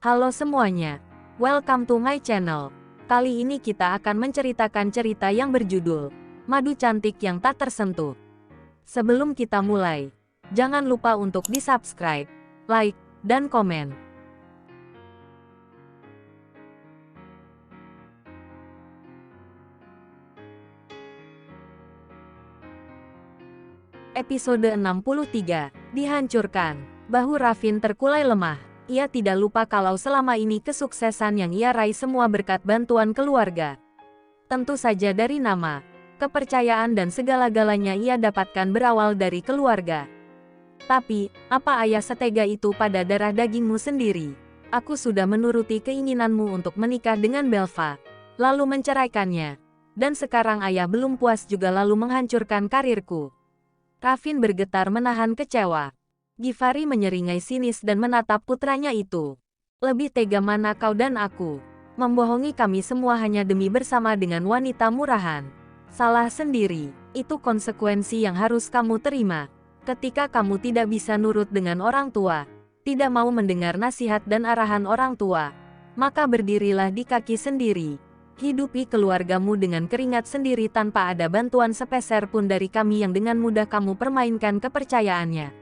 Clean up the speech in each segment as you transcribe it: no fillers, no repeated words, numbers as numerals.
Halo semuanya, welcome to my channel. Kali ini kita akan menceritakan cerita yang berjudul Madu Cantik yang Tak Tersentuh. Sebelum kita mulai, jangan lupa untuk di-subscribe, like, dan komen. Episode 63, Dihancurkan. Bahu Rafin terkulai lemah. Ia tidak lupa kalau selama ini kesuksesan yang ia raih semua berkat bantuan keluarga. Tentu saja dari nama, kepercayaan dan segala-galanya ia dapatkan berawal dari keluarga. Tapi, apa ayah setega itu pada darah dagingmu sendiri? Aku sudah menuruti keinginanmu untuk menikah dengan Belva, lalu menceraikannya. Dan sekarang ayah belum puas juga lalu menghancurkan karirku. Rafin bergetar menahan kecewa. Givari menyeringai sinis dan menatap putranya itu. Lebih tega mana kau dan aku? Membohongi kami semua hanya demi bersama dengan wanita murahan. Salah sendiri, itu konsekuensi yang harus kamu terima. Ketika kamu tidak bisa nurut dengan orang tua, tidak mau mendengar nasihat dan arahan orang tua, maka berdirilah di kaki sendiri. Hidupi keluargamu dengan keringat sendiri tanpa ada bantuan sepeser pun dari kami yang dengan mudah kamu permainkan kepercayaannya.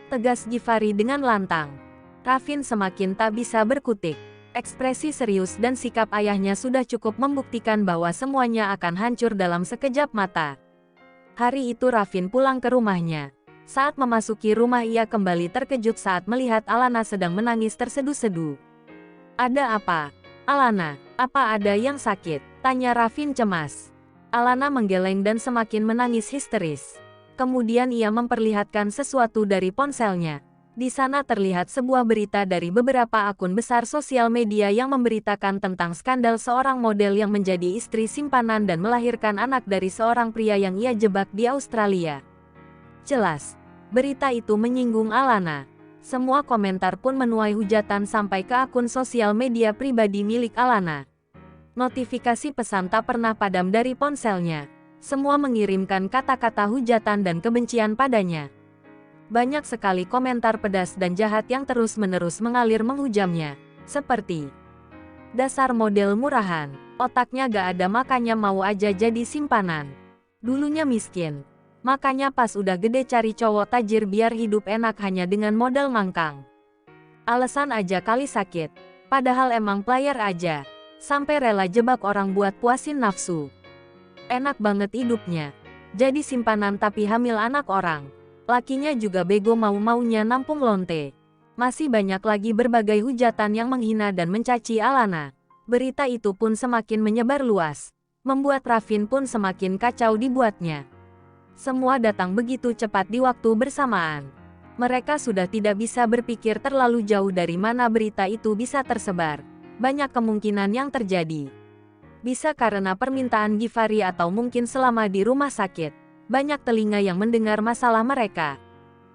Tegas Givari dengan lantang. Rafin semakin tak bisa berkutik. Ekspresi serius dan sikap ayahnya sudah cukup membuktikan bahwa semuanya akan hancur dalam sekejap mata. Hari itu Rafin pulang ke rumahnya. Saat memasuki rumah ia kembali terkejut saat melihat Alana sedang menangis terseduh-seduh. Ada apa? Alana, apa ada yang sakit? Tanya Rafin cemas. Alana menggeleng dan semakin menangis histeris. Kemudian ia memperlihatkan sesuatu dari ponselnya. Di sana terlihat sebuah berita dari beberapa akun besar sosial media yang memberitakan tentang skandal seorang model yang menjadi istri simpanan dan melahirkan anak dari seorang pria yang ia jebak di Australia. Jelas, berita itu menyinggung Alana. Semua komentar pun menuai hujatan sampai ke akun sosial media pribadi milik Alana. Notifikasi pesan tak pernah padam dari ponselnya. Semua mengirimkan kata-kata hujatan dan kebencian padanya. Banyak sekali komentar pedas dan jahat yang terus-menerus mengalir menghujamnya. Seperti, dasar model murahan, otaknya gak ada makanya mau aja jadi simpanan. Dulunya miskin, makanya pas udah gede cari cowok tajir biar hidup enak hanya dengan modal mangkang. Alasan aja kali sakit, padahal emang player aja. Sampai rela jebak orang buat puasin nafsu. Enak banget hidupnya. Jadi simpanan tapi hamil anak orang. Lakinya juga bego mau-maunya nampung lonte. Masih banyak lagi berbagai hujatan yang menghina dan mencaci Alana. Berita itu pun semakin menyebar luas. Membuat Rafin pun semakin kacau dibuatnya. Semua datang begitu cepat di waktu bersamaan. Mereka sudah tidak bisa berpikir terlalu jauh dari mana berita itu bisa tersebar. Banyak kemungkinan yang terjadi. Bisa karena permintaan Givari atau mungkin selama di rumah sakit. Banyak telinga yang mendengar masalah mereka.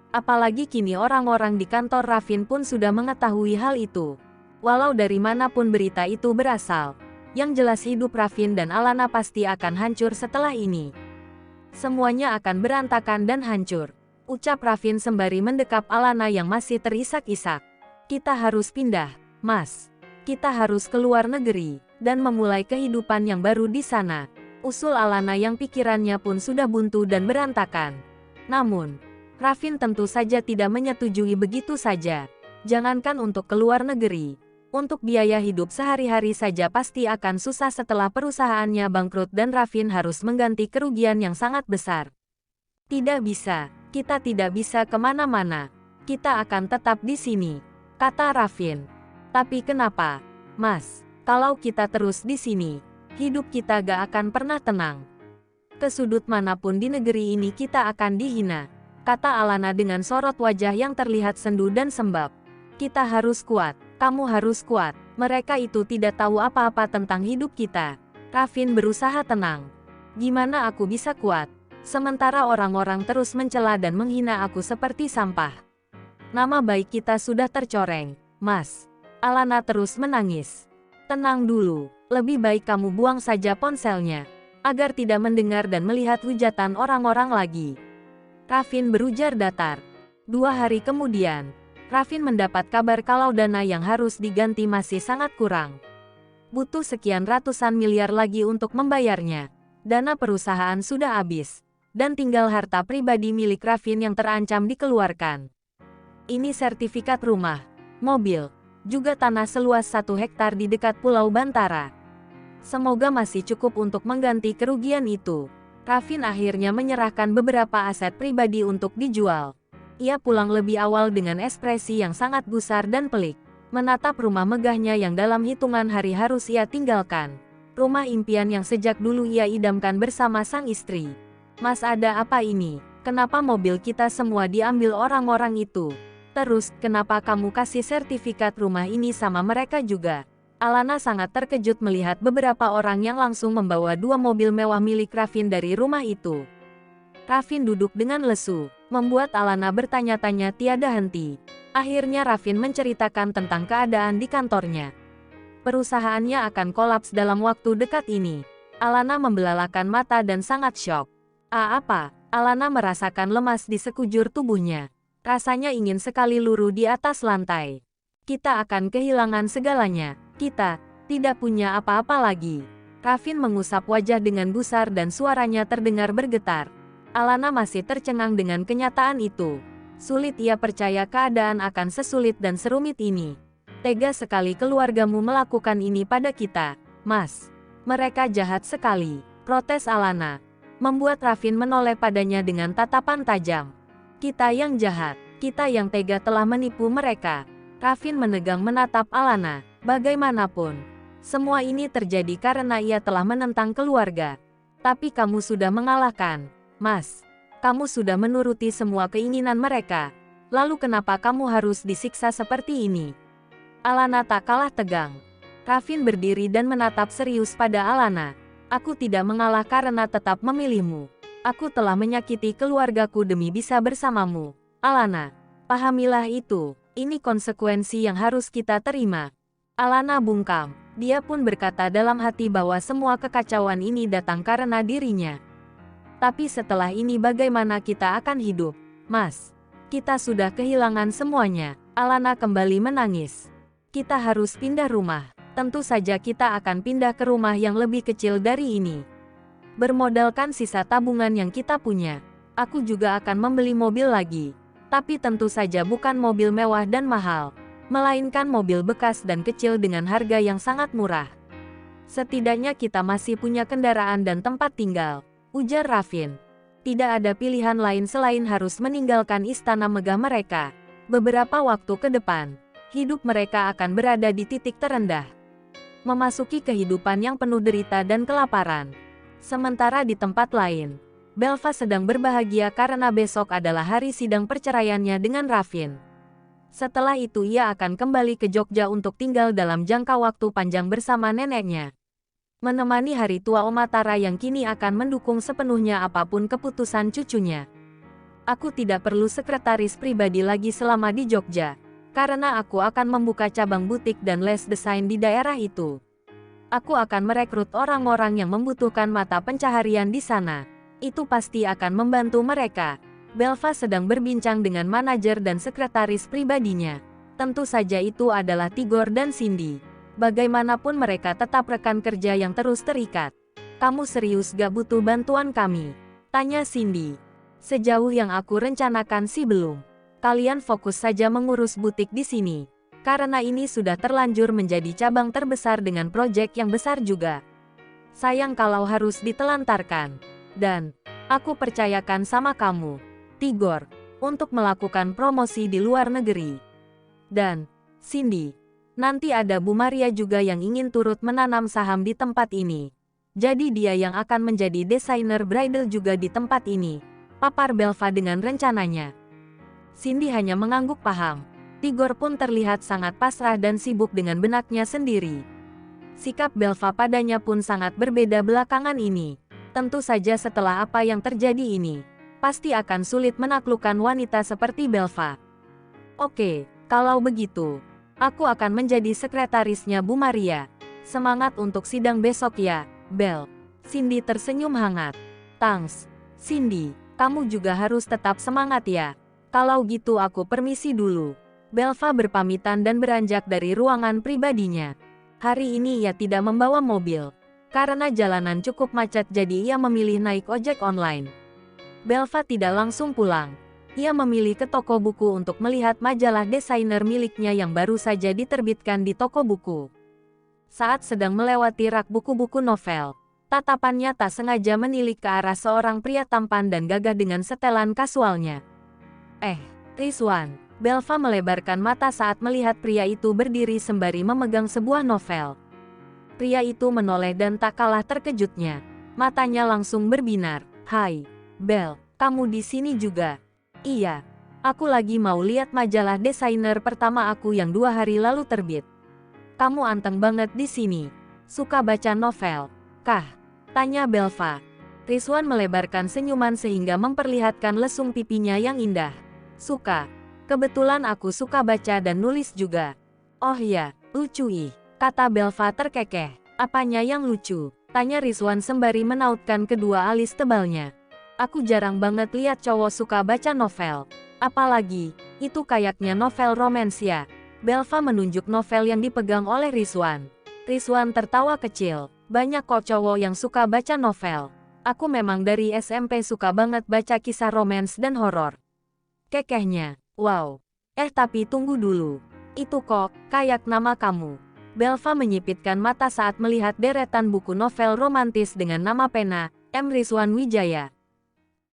Apalagi kini orang-orang di kantor Rafin pun sudah mengetahui hal itu. Walau dari manapun berita itu berasal, yang jelas hidup Rafin dan Alana pasti akan hancur setelah ini. Semuanya akan berantakan dan hancur, ucap Rafin sembari mendekap Alana yang masih terisak-isak. Kita harus pindah, Mas. Kita harus keluar negeri, dan memulai kehidupan yang baru di sana. Usul Alana yang pikirannya pun sudah buntu dan berantakan. Namun, Rafin tentu saja tidak menyetujui begitu saja. Jangankan untuk keluar negeri, untuk biaya hidup sehari-hari saja pasti akan susah setelah perusahaannya bangkrut dan Rafin harus mengganti kerugian yang sangat besar. Tidak bisa, kita tidak bisa kemana-mana. Kita akan tetap di sini, kata Rafin. Tapi kenapa, Mas? Kalau kita terus di sini, hidup kita gak akan pernah tenang. Ke sudut manapun di negeri ini kita akan dihina, kata Alana dengan sorot wajah yang terlihat sendu dan sembab. Kita harus kuat, kamu harus kuat. Mereka itu tidak tahu apa-apa tentang hidup kita. Rafin berusaha tenang. Gimana aku bisa kuat? Sementara orang-orang terus mencela dan menghina aku seperti sampah. Nama baik kita sudah tercoreng, Mas. Alana terus menangis. Tenang dulu, lebih baik kamu buang saja ponselnya, agar tidak mendengar dan melihat hujatan orang-orang lagi. Rafin berujar datar. 2 hari kemudian, Rafin mendapat kabar kalau dana yang harus diganti masih sangat kurang. Butuh sekian ratusan miliar lagi untuk membayarnya. Dana perusahaan sudah habis. Dan tinggal harta pribadi milik Rafin yang terancam dikeluarkan. Ini sertifikat rumah, mobil, juga tanah seluas 1 hektar di dekat Pulau Bantara. Semoga masih cukup untuk mengganti kerugian itu. Rafin akhirnya menyerahkan beberapa aset pribadi untuk dijual. Ia pulang lebih awal dengan ekspresi yang sangat gusar dan pelik. Menatap rumah megahnya yang dalam hitungan hari harus ia tinggalkan. Rumah impian yang sejak dulu ia idamkan bersama sang istri. Mas, ada apa ini? Kenapa mobil kita semua diambil orang-orang itu? Terus, kenapa kamu kasih sertifikat rumah ini sama mereka juga? Alana sangat terkejut melihat beberapa orang yang langsung membawa 2 mobil mewah milik Rafin dari rumah itu. Rafin duduk dengan lesu, membuat Alana bertanya-tanya tiada henti. Akhirnya Rafin menceritakan tentang keadaan di kantornya. Perusahaannya akan kolaps dalam waktu dekat ini. Alana membelalakan mata dan sangat syok. Apa? Alana merasakan lemas di sekujur tubuhnya. Rasanya ingin sekali luruh di atas lantai. Kita akan kehilangan segalanya. Kita tidak punya apa-apa lagi. Rafin mengusap wajah dengan gusar dan suaranya terdengar bergetar. Alana masih tercengang dengan kenyataan itu. Sulit ia percaya keadaan akan sesulit dan serumit ini. Tega sekali keluargamu melakukan ini pada kita, Mas. Mereka jahat sekali, protes Alana. Membuat Rafin menoleh padanya dengan tatapan tajam. Kita yang jahat, kita yang tega telah menipu mereka. Rafin menegang menatap Alana. Bagaimanapun, semua ini terjadi karena ia telah menentang keluarga. Tapi kamu sudah mengalahkan, Mas. Kamu sudah menuruti semua keinginan mereka. Lalu kenapa kamu harus disiksa seperti ini? Alana tak kalah tegang. Rafin berdiri dan menatap serius pada Alana. Aku tidak mengalah karena tetap memilihmu. Aku telah menyakiti keluargaku demi bisa bersamamu. Alana, pahamilah itu. Ini konsekuensi yang harus kita terima. Alana bungkam. Dia pun berkata dalam hati bahwa semua kekacauan ini datang karena dirinya. Tapi setelah ini bagaimana kita akan hidup, Mas? Kita sudah kehilangan semuanya. Alana kembali menangis. Kita harus pindah rumah. Tentu saja kita akan pindah ke rumah yang lebih kecil dari ini. Bermodalkan sisa tabungan yang kita punya, aku juga akan membeli mobil lagi. Tapi tentu saja bukan mobil mewah dan mahal, melainkan mobil bekas dan kecil dengan harga yang sangat murah. Setidaknya kita masih punya kendaraan dan tempat tinggal, ujar Rafin. Tidak ada pilihan lain selain harus meninggalkan istana megah mereka. Beberapa waktu ke depan, hidup mereka akan berada di titik terendah. Memasuki kehidupan yang penuh derita dan kelaparan. Sementara di tempat lain, Belva sedang berbahagia karena besok adalah hari sidang perceraiannya dengan Rafin. Setelah itu ia akan kembali ke Jogja untuk tinggal dalam jangka waktu panjang bersama neneknya. Menemani hari tua Omatara yang kini akan mendukung sepenuhnya apapun keputusan cucunya. Aku tidak perlu sekretaris pribadi lagi selama di Jogja, karena aku akan membuka cabang butik dan les desain di daerah itu. Aku akan merekrut orang-orang yang membutuhkan mata pencaharian di sana. Itu pasti akan membantu mereka. Belva sedang berbincang dengan manajer dan sekretaris pribadinya. Tentu saja itu adalah Tigor dan Cindy. Bagaimanapun mereka tetap rekan kerja yang terus terikat. Kamu serius gak butuh bantuan kami? Tanya Cindy. Sejauh yang aku rencanakan sih belum. Kalian fokus saja mengurus butik di sini. Karena ini sudah terlanjur menjadi cabang terbesar dengan proyek yang besar juga. Sayang kalau harus ditelantarkan. Dan, aku percayakan sama kamu, Tigor, untuk melakukan promosi di luar negeri. Dan, Cindy, nanti ada Bu Maria juga yang ingin turut menanam saham di tempat ini. Jadi dia yang akan menjadi desainer bridal juga di tempat ini. Papar Belva dengan rencananya. Cindy hanya mengangguk paham. Tigor pun terlihat sangat pasrah dan sibuk dengan benaknya sendiri. Sikap Belva padanya pun sangat berbeda belakangan ini. Tentu saja setelah apa yang terjadi ini, pasti akan sulit menaklukkan wanita seperti Belva. Oke, kalau begitu, aku akan menjadi sekretarisnya Bu Maria. Semangat untuk sidang besok ya, Bel. Cindy tersenyum hangat. Thanks, Cindy, kamu juga harus tetap semangat ya. Kalau gitu aku permisi dulu. Belva berpamitan dan beranjak dari ruangan pribadinya. Hari ini ia tidak membawa mobil. Karena jalanan cukup macet jadi ia memilih naik ojek online. Belva tidak langsung pulang. Ia memilih ke toko buku untuk melihat majalah desainer miliknya yang baru saja diterbitkan di toko buku. Saat sedang melewati rak buku-buku novel, tatapannya tak sengaja menilik ke arah seorang pria tampan dan gagah dengan setelan kasualnya. Rizwan. Belva melebarkan mata saat melihat pria itu berdiri sembari memegang sebuah novel. Pria itu menoleh dan tak kalah terkejutnya. Matanya langsung berbinar. "Hai, Bel, kamu di sini juga?" "Iya, aku lagi mau lihat majalah desainer pertama aku yang 2 hari lalu terbit." "Kamu anteng banget di sini. Suka baca novel kah?" tanya Belva. Rizwan melebarkan senyuman sehingga memperlihatkan lesung pipinya yang indah. "Suka. Kebetulan aku suka baca dan nulis juga." "Oh ya, lucu ih," kata Belva terkekeh. "Apanya yang lucu?" tanya Rizwan sembari menautkan kedua alis tebalnya. "Aku jarang banget lihat cowok suka baca novel. Apalagi, itu kayaknya novel romansia." Belva menunjuk novel yang dipegang oleh Rizwan. Rizwan tertawa kecil. "Banyak kok cowok yang suka baca novel. Aku memang dari SMP suka banget baca kisah romans dan horor." Kekehnya. "Wow. Tapi tunggu dulu. Itu kok kayak nama kamu." Belva menyipitkan mata saat melihat deretan buku novel romantis dengan nama pena, M. Rizwan Wijaya.